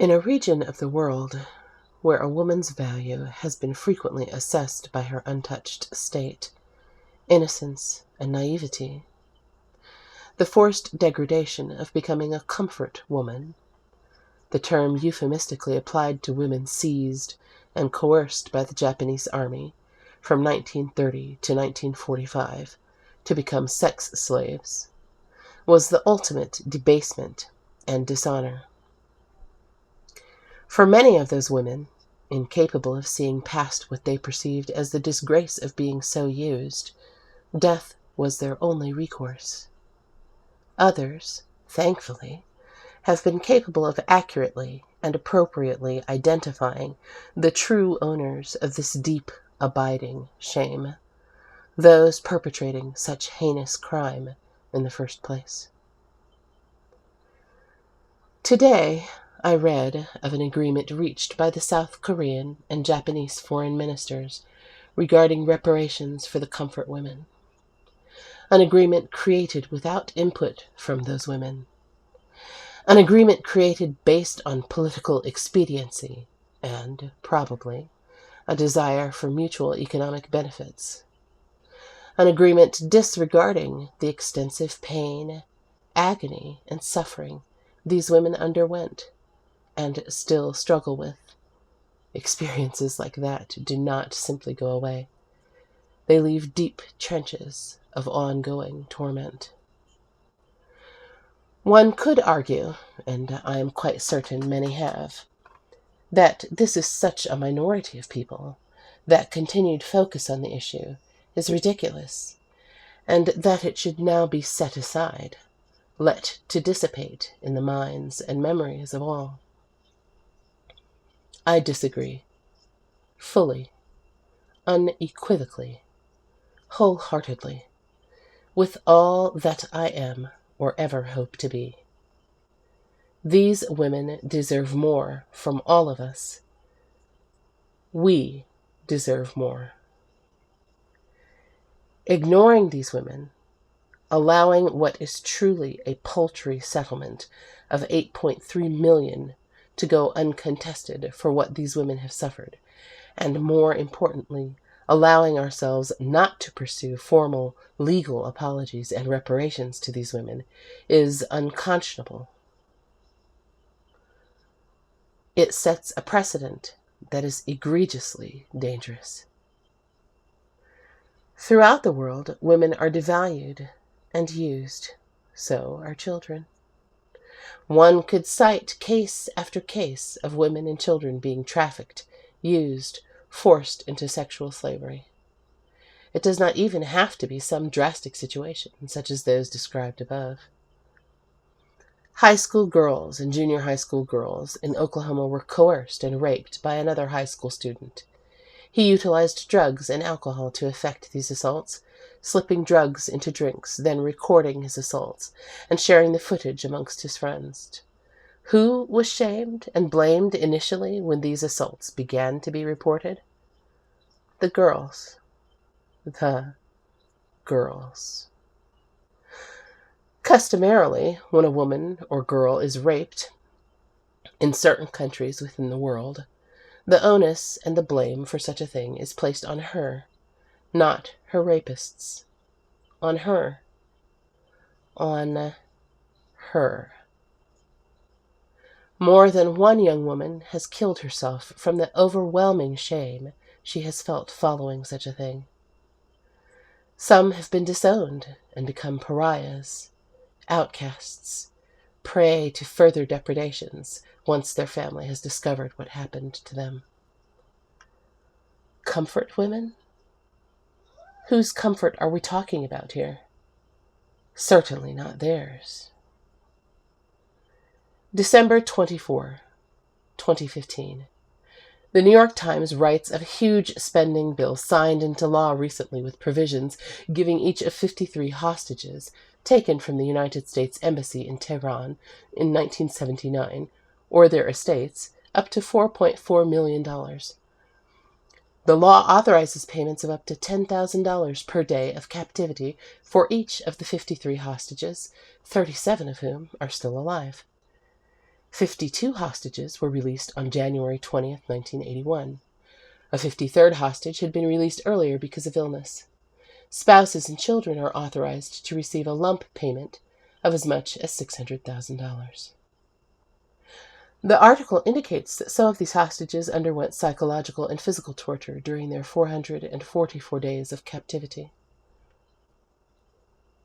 In a region of the world where a woman's value has been frequently assessed by her untouched state, innocence, and naivety, the forced degradation of becoming a comfort woman, the term euphemistically applied to women seized and coerced by the Japanese army from 1930 to 1945 to become sex slaves, was the ultimate debasement and dishonor. For many of those women, incapable of seeing past what they perceived as the disgrace of being so used, death was their only recourse. Others, thankfully, have been capable of accurately and appropriately identifying the true owners of this deep, abiding shame, those perpetrating such heinous crime in the first place. Today, I read of an agreement reached by the South Korean and Japanese foreign ministers regarding reparations for the comfort women. An agreement created without input from those women. An agreement created based on political expediency and, probably, a desire for mutual economic benefits. An agreement disregarding the extensive pain, agony, and suffering these women underwent and still struggle with. Experiences like that do not simply go away. They leave deep trenches of ongoing torment. One could argue, and I am quite certain many have, that this is such a minority of people that continued focus on the issue is ridiculous, and that it should now be set aside, let to dissipate in the minds and memories of all. I disagree. Fully, unequivocally, wholeheartedly, with all that I am or ever hope to be. These women deserve more from all of us. We deserve more. Ignoring these women, allowing what is truly a paltry settlement of 8.3 million to go uncontested for what these women have suffered, and more importantly, allowing ourselves not to pursue formal legal apologies and reparations to these women, is unconscionable. It sets a precedent that is egregiously dangerous. Throughout the world, women are devalued and used. So are children. One could cite case after case of women and children being trafficked, used, forced into sexual slavery. It does not even have to be some drastic situation, such as those described above. High school girls and junior high school girls in Oklahoma were coerced and raped by another high school student. He utilized drugs and alcohol to effect these assaults, slipping drugs into drinks, then recording his assaults and sharing the footage amongst his friends. Who was shamed and blamed initially when these assaults began to be reported? The girls. The girls. Customarily, when a woman or girl is raped, in certain countries within the world, the onus and the blame for such a thing is placed on her, not her rapists. On her. On her. More than one young woman has killed herself from the overwhelming shame she has felt following such a thing. Some have been disowned and become pariahs, outcasts, prey to further depredations once their family has discovered what happened to them. Comfort women? Whose comfort are we talking about here? Certainly not theirs. December 24, 2015. The New York Times writes of a huge spending bill signed into law recently with provisions giving each of 53 hostages taken from the United States Embassy in Tehran in 1979, or their estates, up to $4.4 million. The law authorizes payments of up to $10,000 per day of captivity for each of the 53 hostages, 37 of whom are still alive. 52 hostages were released on January 20th, 1981. A 53rd hostage had been released earlier because of illness. Spouses and children are authorized to receive a lump payment of as much as $600,000. The article indicates that some of these hostages underwent psychological and physical torture during their 444 days of captivity.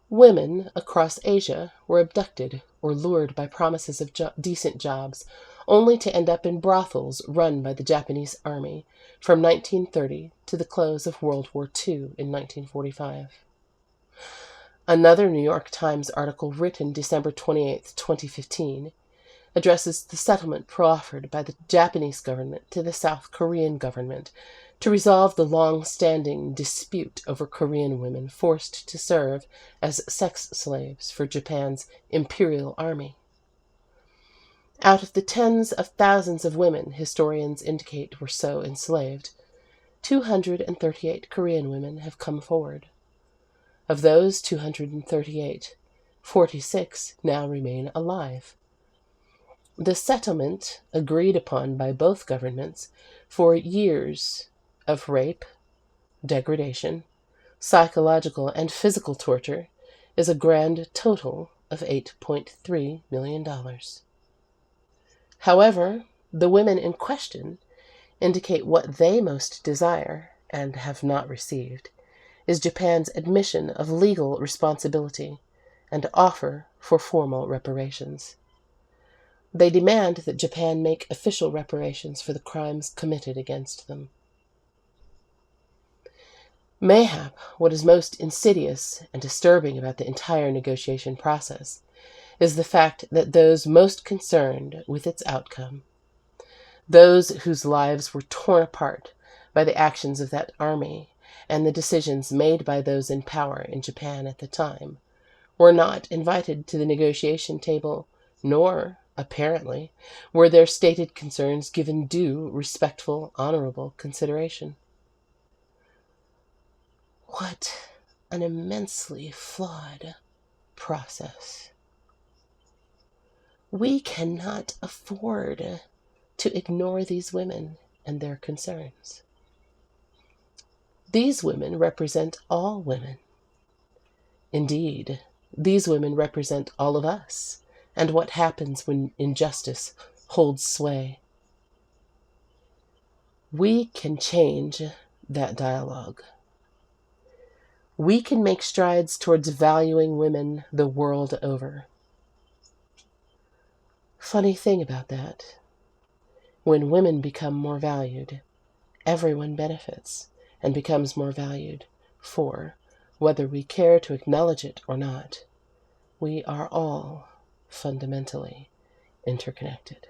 Women across Asia were abducted or lured by promises of decent jobs, only to end up in brothels run by the Japanese army from 1930 to the close of World War II in 1945. Another New York Times article written December 28, 2015, addresses the settlement proffered by the Japanese government to the South Korean government to resolve the long-standing dispute over Korean women forced to serve as sex slaves for Japan's imperial army. Out of the tens of thousands of women historians indicate were so enslaved, 238 Korean women have come forward. Of those 238, 46 now remain alive. The settlement, agreed upon by both governments, for years of rape, degradation, psychological and physical torture, is a grand total of $8.3 million. However, the women in question indicate what they most desire, and have not received, is Japan's admission of legal responsibility and offer for formal reparations. They demand that Japan make official reparations for the crimes committed against them. Mayhap what is most insidious and disturbing about the entire negotiation process is the fact that those most concerned with its outcome, those whose lives were torn apart by the actions of that army and the decisions made by those in power in Japan at the time, were not invited to the negotiation table, nor, apparently, were their stated concerns given due, respectful, honorable consideration. What an immensely flawed process. We cannot afford to ignore these women and their concerns. These women represent all women. Indeed, these women represent all of us and what happens when injustice holds sway. We can change that dialogue. We can make strides towards valuing women the world over. Funny thing about that, when women become more valued, everyone benefits and becomes more valued, for, whether we care to acknowledge it or not, we are all fundamentally interconnected.